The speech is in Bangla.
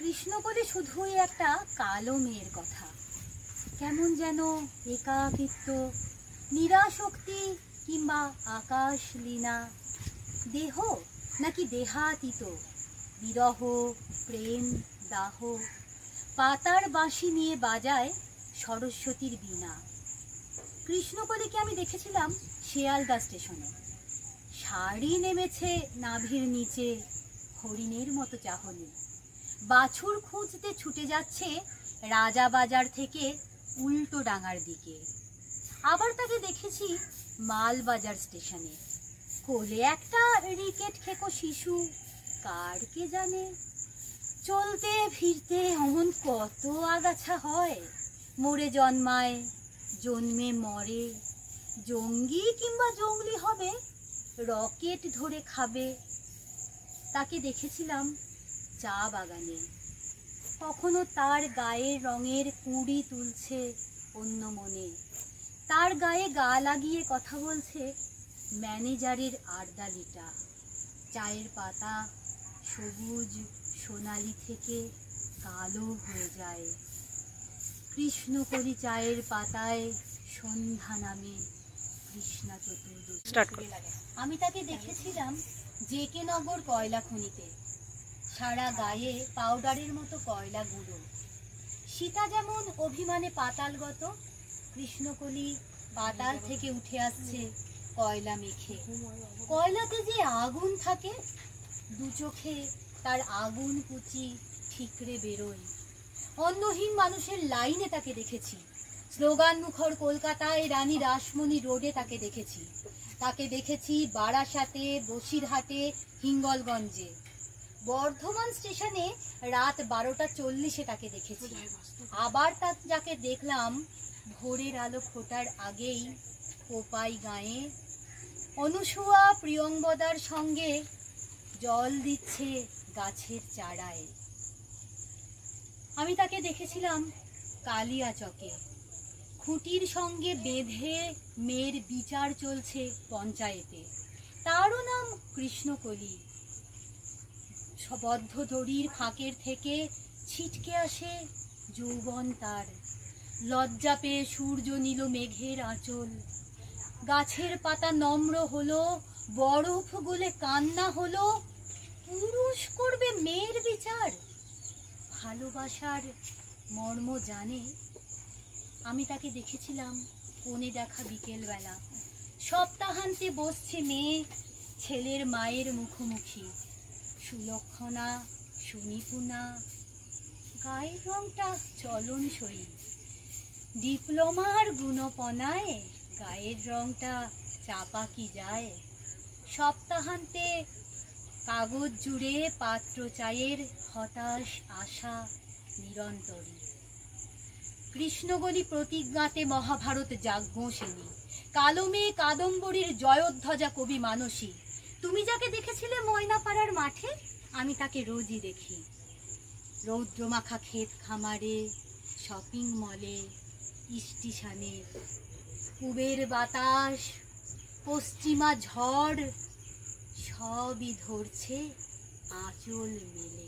কৃষ্ণ বলে শুধুই একটা কালো মেয়ের কথা, কেমন যেন একাকিত্ব, নিরাশক্তি কিংবা আকাশ লীনা, দেহ নাকি দেহাতীত, বিরহ, প্রেম, দাহ, পাতার বাঁশি নিয়ে বাজায় সরস্বতীর বীণা। কৃষ্ণকলিকে আমি দেখেছিলাম শিয়ালদা স্টেশনে। শাড়ি নেমেছে নাভির নিচে, হরিণের মতো চাহনি। বাছুর খুঁজতে ছুটে যাচ্ছে রাজাবাজার থেকে উল্টো ডাঙার দিকে। আবার তাকে দেখেছি মালবাজার স্টেশনে, কোলে একটা রিকেট খেকো শিশু, কার কে জানে। চলতে ফিরতে অমন কত আগাছা হয়, মরে জন্মায়, জন্মে মরে, জঙ্গি কিংবা জঙ্গলি হবে, রকেট ধরে খাবে। তাকে দেখেছিলাম চা বাগানে, কখনো তার গায়ের রঙের কুঁড়ি তুলছে অন্য মনে, তার গায়ে গা লাগিয়ে কথা বলছে ম্যানেজারের আর্দালিটা। চায়ের পাতা সবুজ সোনালি থেকে কালো হয়ে যায়। কৃষ্ণকলি চায়ের পাতায় সন্ধ্যা নামে কৃষ্ণা চতুর্দশী। আমি তাকে দেখেছিলাম জেকে নগর কয়লা খনিতে, সারা গায়ে পাউডারের মতো কয়লা গুঁড়ো। সীতা যেমন অভিমানে পাতালগত, কৃষ্ণকলি পাতাল থেকে উঠে আসছে কয়লা মেখে। কয়লাতে যে আগুন থাকে, দু চোখে তার আগুন কুচি ঠিকরে বেরোয়। অন্নহীন মানুষের লাইনে তাকে দেখেছি, স্লোগান মুখর কলকাতায় রানী রাসমণি রোডে তাকে দেখেছি, তাকে দেখেছি বারাসাতে, বসিরহাটে, হিঙ্গলগঞ্জে। বর্ধমান স্টেশনে রাত 12:40 তাকে দেখেছি। আবার যাকে দেখলাম ভোরের আলো ফোটার আগেই কোপাই গায়ে, অনুসুয়া প্রিয়ঙ্বদার সঙ্গে জল দিচ্ছে গাছের চারায়। আমি তাকে দেখেছিলাম কালিয়াচকে, খুঁটির সঙ্গে বেঁধে মেয়ের বিচার চলছে পঞ্চায়েতে, তারও নাম কৃষ্ণকলি। বদ্ধ দড়ির ফাঁকের থেকে ছিটকে আসে যৌবন তার, লজ্জা পেয়ে সূর্য নিল মেঘের আঁচল। গাছের পাতা নম্র হলো, বরফ গলে কান্না হলো, পুরুষ করবে মেয়ের বিচার। ভালোবাসার মর্ম জানে। আমি তাকে দেখেছিলাম কোণে দেখা বিকেল বেলা, সপ্তাহান্তে বসছে মেয়ে ছেলের মায়ের মুখোমুখি, সুলক্ষণা, সুনিপুণা, গায়ের রংটা চলনসই। ডিপ্লোমার গুণপনায় গায়ের রংটা চাপা কি যায়। সপ্তাহান্তে কাগজ জুড়ে পাত্র চায়ের হতাশ আশা নিরন্তরী। কৃষ্ণকলি প্রতিজ্ঞাতে মহাভারত যাজ্ঞসেনী, কালো মেয়ে কাদম্বরীর জয়োধ্বজা কবি মানসী। তুমি যাকে দেখেছিলে ময়নাপাড়ার মাঠে, আমি তাকে রোজই দেখি। রৌদ্রমাখা ক্ষেত খামারে, শপিং মলে, স্টেশনে, পূবের বাতাস, পশ্চিমা ঝড়, সবই ধরছে আঁচল মেলে।